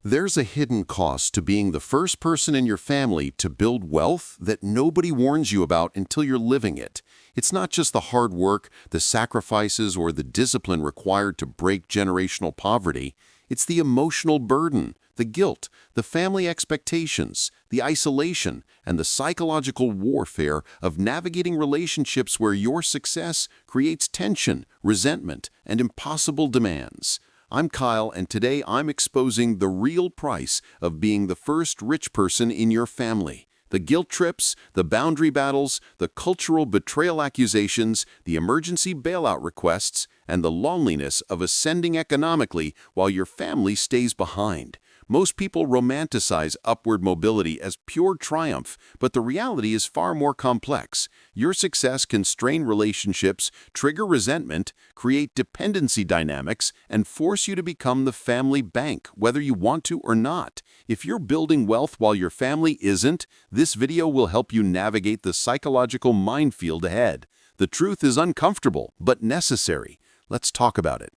There's a hidden cost to being the first person in your family to build wealth that nobody warns you about until you're living it. It's not just the hard work, the sacrifices, or the discipline required to break generational poverty. It's the emotional burden, the guilt, the family expectations, the isolation, and the psychological warfare of navigating relationships where your success creates tension, resentment, and impossible demands. I'm Kyle, and today I'm exposing the real price of being the first rich person in your family. The guilt trips, the boundary battles, the cultural betrayal accusations, the emergency bailout requests, and the loneliness of ascending economically while your family stays behind. Most people romanticize upward mobility as pure triumph, but the reality is far more complex. Your success can strain relationships, trigger resentment, create dependency dynamics, and force you to become the family bank, whether you want to or not. If you're building wealth while your family isn't, this video will help you navigate the psychological minefield ahead. The truth is uncomfortable, but necessary. Let's talk about it.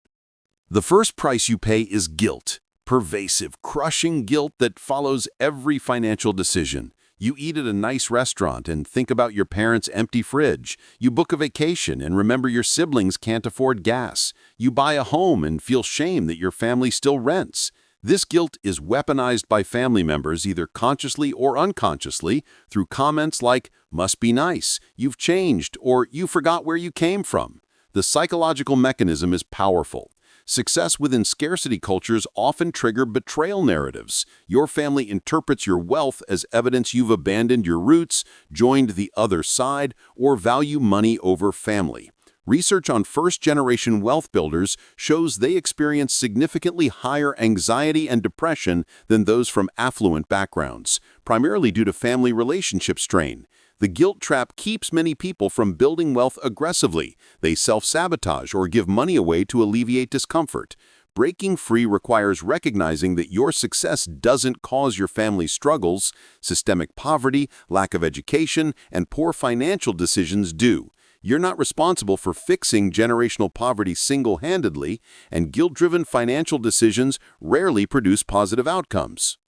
The first price you pay is guilt. Pervasive, crushing guilt that follows every financial decision. You eat at a nice restaurant and think about your parents' empty fridge. You book a vacation and remember your siblings can't afford gas. You buy a home and feel shame that your family still rents. This guilt is weaponized by family members either consciously or unconsciously through comments like, "Must be nice," "You've changed," or "You forgot where you came from." The psychological mechanism is powerful. Success within scarcity cultures often trigger betrayal narratives. Your family interprets your wealth as evidence you've abandoned your roots, joined the other side, or value money over family. Research on first-generation wealth builders shows they experience significantly higher anxiety and depression than those from affluent backgrounds, primarily due to family relationship strain. The guilt trap keeps many people from building wealth aggressively. They self-sabotage or give money away to alleviate discomfort. Breaking free requires recognizing that your success doesn't cause your family's struggles. Systemic poverty, lack of education, and poor financial decisions do. You're not responsible for fixing generational poverty single-handedly, and guilt-driven financial decisions rarely produce positive outcomes.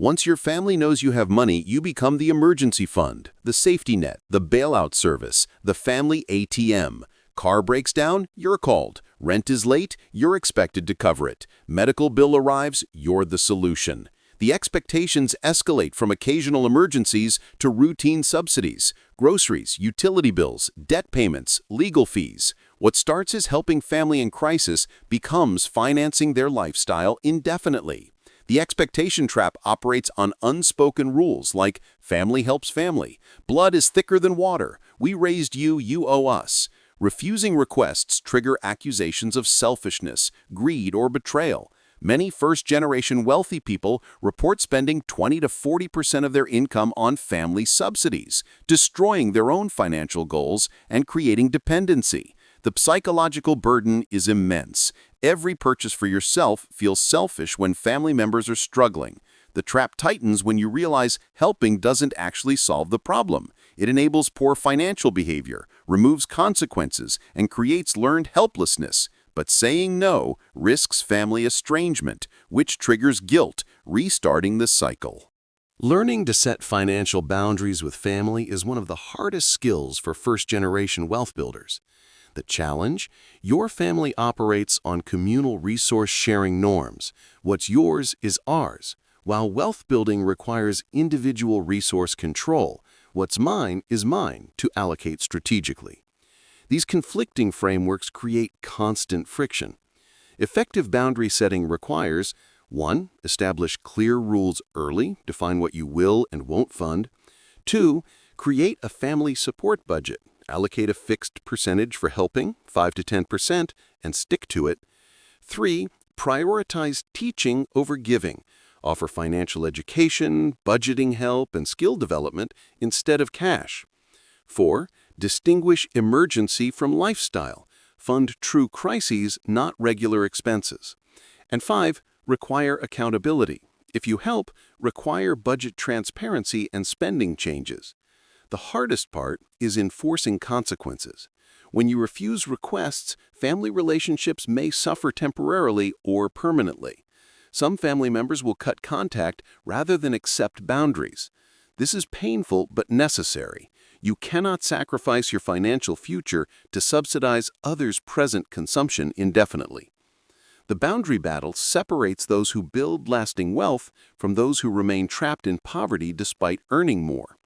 Once your family knows you have money, you become the emergency fund, the safety net, the bailout service, the family ATM. Car breaks down, you're called. Rent is late, you're expected to cover it. Medical bill arrives, you're the solution. The expectations escalate from occasional emergencies to routine subsidies, groceries, utility bills, debt payments, legal fees. What starts as helping family in crisis becomes financing their lifestyle indefinitely. The expectation trap operates on unspoken rules like family helps family, blood is thicker than water, we raised you, you owe us. Refusing requests trigger accusations of selfishness, greed, or betrayal. Many first-generation wealthy people report spending 20 to 40% of their income on family subsidies, destroying their own financial goals and creating dependency. The psychological burden is immense. Every purchase for yourself feels selfish when family members are struggling. The trap tightens when you realize helping doesn't actually solve the problem. It enables poor financial behavior, removes consequences, and creates learned helplessness. But saying no risks family estrangement, which triggers guilt, restarting the cycle. Learning to set financial boundaries with family is one of the hardest skills for first-generation wealth builders. The challenge? Your family operates on communal resource-sharing norms. What's yours is ours. While wealth building requires individual resource control, what's mine is mine to allocate strategically. These conflicting frameworks create constant friction. Effective boundary setting requires 1. Establish clear rules early, define what you will and won't fund. 2. Create a family support budget. Allocate a fixed percentage for helping, 5 to 10%, and stick to it. 3. Prioritize teaching over giving. Offer financial education, budgeting help, and skill development instead of cash. 4. Distinguish emergency from lifestyle. Fund true crises, not regular expenses. And 5. Require accountability. If you help, require budget transparency and spending changes. The hardest part is enforcing consequences. When you refuse requests, family relationships may suffer temporarily or permanently. Some family members will cut contact rather than accept boundaries. This is painful but necessary. You cannot sacrifice your financial future to subsidize others' present consumption indefinitely. The boundary battle separates those who build lasting wealth from those who remain trapped in poverty despite earning more.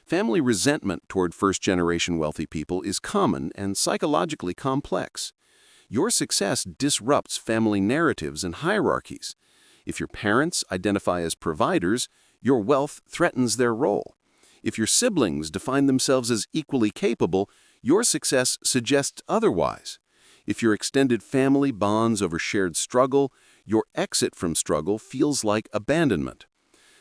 Family resentment toward first-generation wealthy people is common and psychologically complex. Your success disrupts family narratives and hierarchies. If your parents identify as providers, your wealth threatens their role. If your siblings define themselves as equally capable, your success suggests otherwise. If your extended family bonds over shared struggle, your exit from struggle feels like abandonment.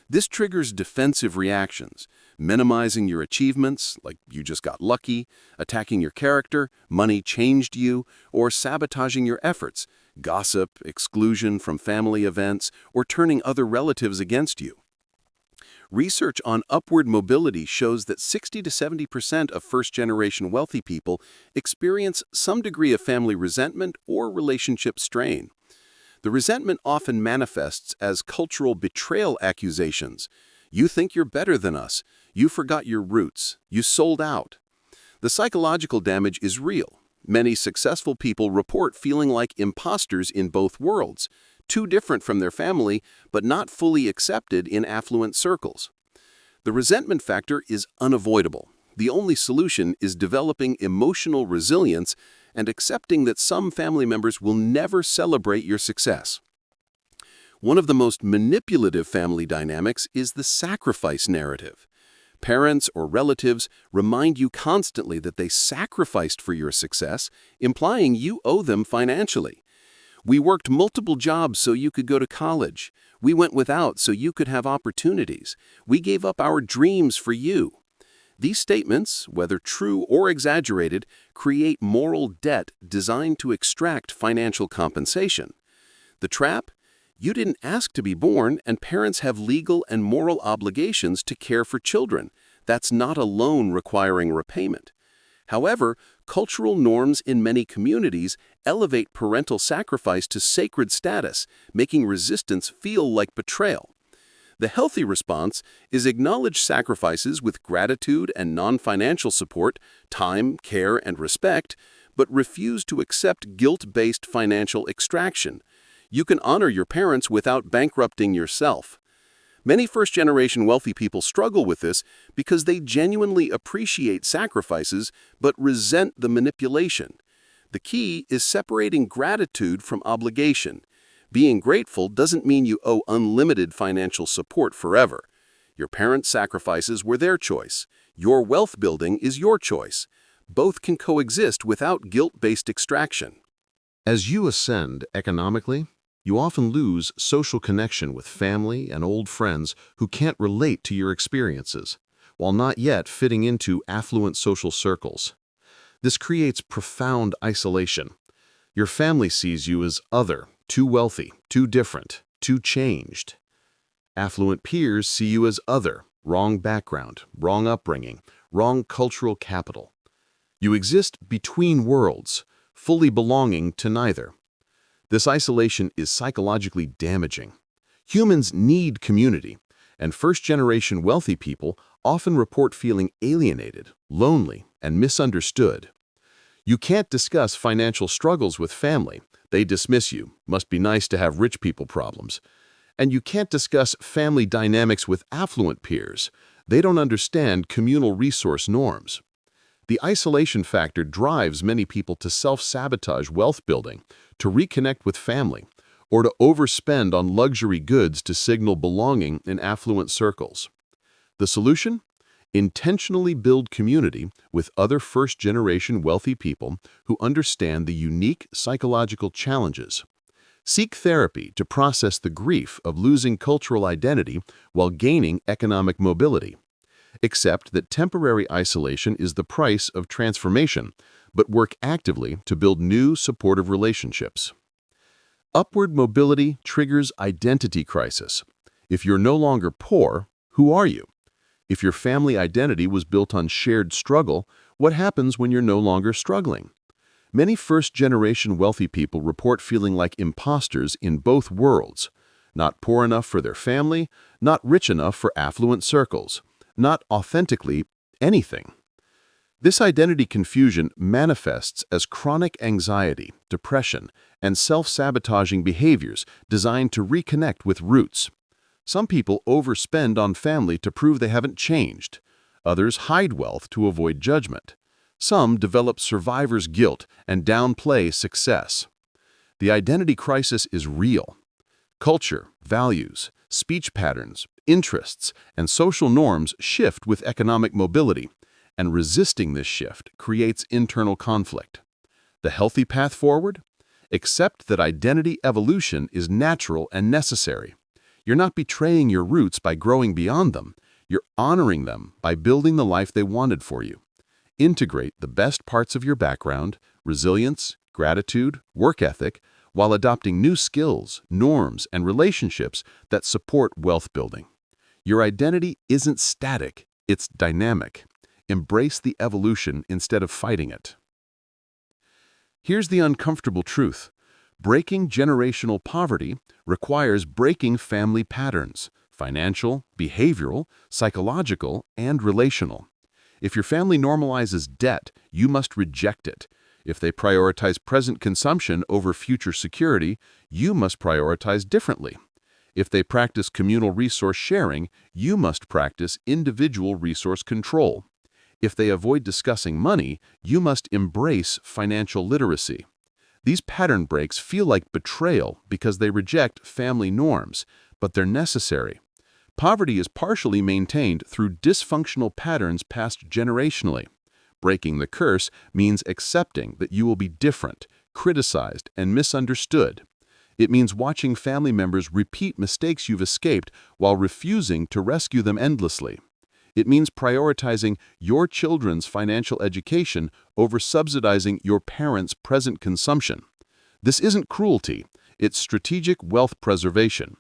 This triggers defensive reactions, minimizing your achievements, like you just got lucky, attacking your character, money changed you, or sabotaging your efforts, gossip, exclusion from family events, or turning other relatives against you. Research on upward mobility shows that 60 to 70% of first-generation wealthy people experience some degree of family resentment or relationship strain. The resentment often manifests as cultural betrayal accusations. You think you're better than us. You forgot your roots. You sold out. The psychological damage is real. Many successful people report feeling like imposters in both worlds, too different from their family, but not fully accepted in affluent circles. The resentment factor is unavoidable. The only solution is developing emotional resilience and accepting that some family members will never celebrate your success. One of the most manipulative family dynamics is the sacrifice narrative. Parents or relatives remind you constantly that they sacrificed for your success, implying you owe them financially. We worked multiple jobs so you could go to college. We went without so you could have opportunities. We gave up our dreams for you. These statements, whether true or exaggerated, create moral debt designed to extract financial compensation. The trap? You didn't ask to be born, and parents have legal and moral obligations to care for children. That's not a loan requiring repayment. However, cultural norms in many communities elevate parental sacrifice to sacred status, making resistance feel like betrayal. The healthy response is acknowledge sacrifices with gratitude and non-financial support, time, care, and respect, but refuse to accept guilt-based financial extraction. You can honor your parents without bankrupting yourself. Many first-generation wealthy people struggle with this because they genuinely appreciate sacrifices but resent the manipulation. The key is separating gratitude from obligation. Being grateful doesn't mean you owe unlimited financial support forever. Your parents' sacrifices were their choice. Your wealth building is your choice. Both can coexist without guilt-based extraction. As you ascend economically, you often lose social connection with family and old friends who can't relate to your experiences, while not yet fitting into affluent social circles. This creates profound isolation. Your family sees you as other, too wealthy, too different, too changed. Affluent peers see you as other, wrong background, wrong upbringing, wrong cultural capital. You exist between worlds, fully belonging to neither. This isolation is psychologically damaging. Humans need community, and first-generation wealthy people often report feeling alienated, lonely, and misunderstood. You can't discuss financial struggles with family. They dismiss you. Must be nice to have rich people problems. And you can't discuss family dynamics with affluent peers. They don't understand communal resource norms. The isolation factor drives many people to self-sabotage wealth building, to reconnect with family, or to overspend on luxury goods to signal belonging in affluent circles. The solution? Intentionally build community with other first-generation wealthy people who understand the unique psychological challenges. Seek therapy to process the grief of losing cultural identity while gaining economic mobility. Accept that temporary isolation is the price of transformation, but work actively to build new supportive relationships. Upward mobility triggers identity crisis. If you're no longer poor, who are you? If your family identity was built on shared struggle, what happens when you're no longer struggling? Many first-generation wealthy people report feeling like imposters in both worlds. Not poor enough for their family, not rich enough for affluent circles, not authentically anything. This identity confusion manifests as chronic anxiety, depression, and self-sabotaging behaviors designed to reconnect with roots. Some people overspend on family to prove they haven't changed. Others hide wealth to avoid judgment. Some develop survivor's guilt and downplay success. The identity crisis is real. Culture, values, speech patterns, interests, and social norms shift with economic mobility, and resisting this shift creates internal conflict. The healthy path forward? Accept that identity evolution is natural and necessary. You're not betraying your roots by growing beyond them. You're honoring them by building the life they wanted for you. Integrate the best parts of your background, resilience, gratitude, work ethic, while adopting new skills, norms, and relationships that support wealth building. Your identity isn't static, it's dynamic. Embrace the evolution instead of fighting it. Here's the uncomfortable truth. Breaking generational poverty requires breaking family patterns: financial, behavioral, psychological, and relational. If your family normalizes debt, you must reject it. If they prioritize present consumption over future security, you must prioritize differently. If they practice communal resource sharing, you must practice individual resource control. If they avoid discussing money, you must embrace financial literacy. These pattern breaks feel like betrayal because they reject family norms, but they're necessary. Poverty is partially maintained through dysfunctional patterns passed generationally. Breaking the curse means accepting that you will be different, criticized, and misunderstood. It means watching family members repeat mistakes you've escaped while refusing to rescue them endlessly. It means prioritizing your children's financial education over subsidizing your parents' present consumption. This isn't cruelty, it's strategic wealth preservation.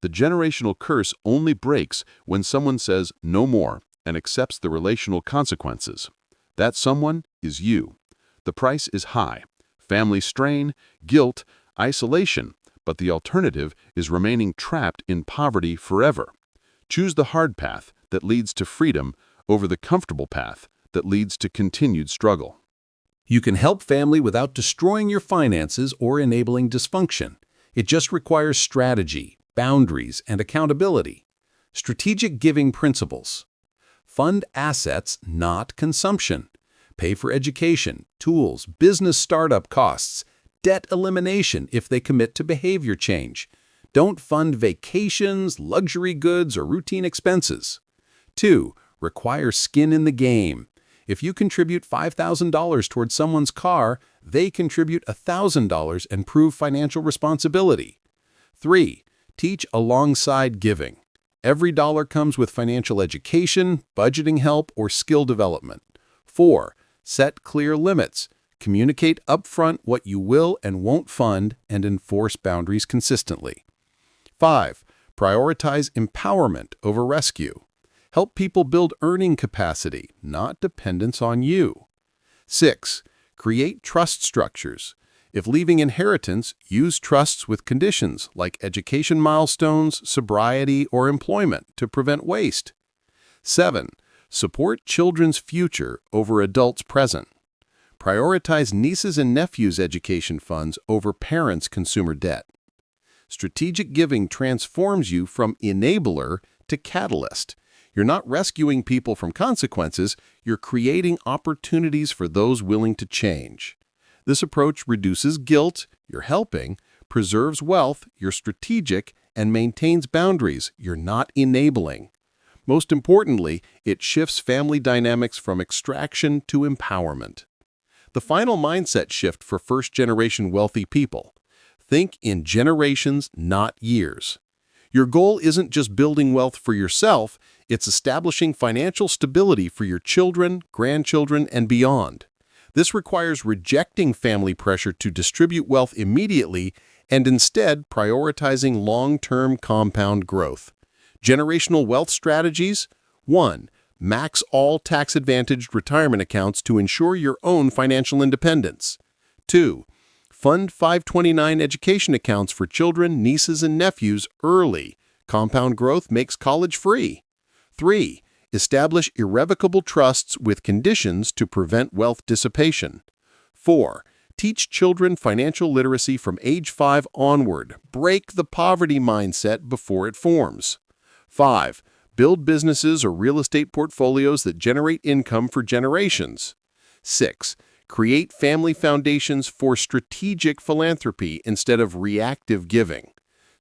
The generational curse only breaks when someone says no more and accepts the relational consequences. That someone is you. The price is high: family strain, guilt, isolation, but the alternative is remaining trapped in poverty forever. Choose the hard path that leads to freedom over the comfortable path that leads to continued struggle. You can help family without destroying your finances or enabling dysfunction. It just requires strategy, boundaries, and accountability. Strategic giving principles. Fund assets, not consumption. Pay for education, tools, business startup costs, debt elimination if they commit to behavior change. Don't fund vacations, luxury goods, or routine expenses. 2. Require skin in the game. If you contribute $5,000 towards someone's car, they contribute $1,000 and prove financial responsibility. 3. Teach alongside giving. Every dollar comes with financial education, budgeting help, or skill development. 4. Set clear limits. Communicate upfront what you will and won't fund and enforce boundaries consistently. 5. Prioritize empowerment over rescue. Help people build earning capacity, not dependence on you. 6. Create trust structures. If leaving inheritance, use trusts with conditions like education milestones, sobriety, or employment to prevent waste. 7. Support children's future over adults' present. Prioritize nieces and nephews' education funds over parents' consumer debt. Strategic giving transforms you from enabler to catalyst. You're not rescuing people from consequences, you're creating opportunities for those willing to change. This approach reduces guilt, you're helping, preserves wealth, you're strategic, and maintains boundaries, you're not enabling. Most importantly, it shifts family dynamics from extraction to empowerment. The final mindset shift for first-generation wealthy people. Think in generations, not years. Your goal isn't just building wealth for yourself, it's establishing financial stability for your children, grandchildren, and beyond. This requires rejecting family pressure to distribute wealth immediately and instead prioritizing long-term compound growth. Generational wealth strategies: 1. Max all tax-advantaged retirement accounts to ensure your own financial independence. 2. Fund 529 education accounts for children, nieces, and nephews early. Compound growth makes college free. 3. Establish irrevocable trusts with conditions to prevent wealth dissipation. 4. Teach children financial literacy from age 5 onward. Break the poverty mindset before it forms. 5. Build businesses or real estate portfolios that generate income for generations. 6. Create family foundations for strategic philanthropy instead of reactive giving.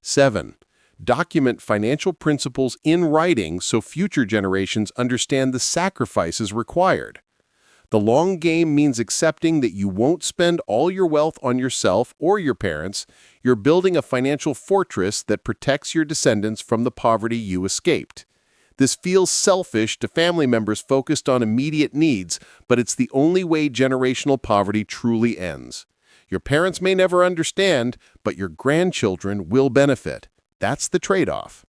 7. Document financial principles in writing so future generations understand the sacrifices required. The long game means accepting that you won't spend all your wealth on yourself or your parents. You're building a financial fortress that protects your descendants from the poverty you escaped. This feels selfish to family members focused on immediate needs, but it's the only way generational poverty truly ends. Your parents may never understand, but your grandchildren will benefit. That's the trade-off.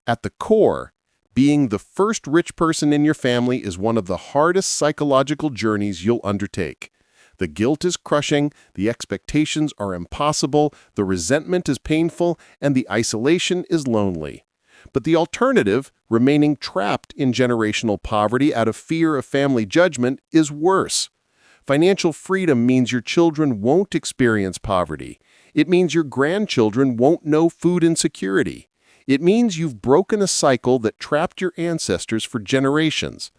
At the core, being the first rich person in your family is one of the hardest psychological journeys you'll undertake. The guilt is crushing, the expectations are impossible, the resentment is painful, and the isolation is lonely. But the alternative, remaining trapped in generational poverty out of fear of family judgment, is worse. Financial freedom means your children won't experience poverty. It means your grandchildren won't know food insecurity. It means you've broken a cycle that trapped your ancestors for generations.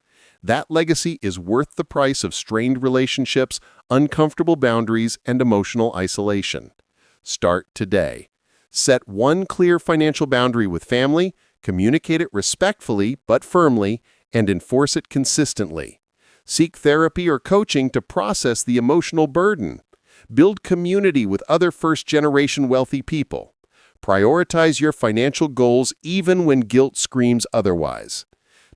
That legacy is worth the price of strained relationships, uncomfortable boundaries, and emotional isolation. Start today. Set one clear financial boundary with family, communicate it respectfully but firmly, and enforce it consistently. Seek therapy or coaching to process the emotional burden. Build community with other first-generation wealthy people. Prioritize your financial goals even when guilt screams otherwise.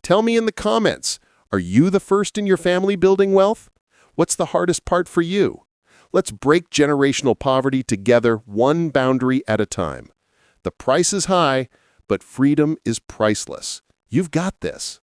Tell me in the comments, are you the first in your family building wealth? What's the hardest part for you? Let's break generational poverty together, one boundary at a time. The price is high, but freedom is priceless. You've got this.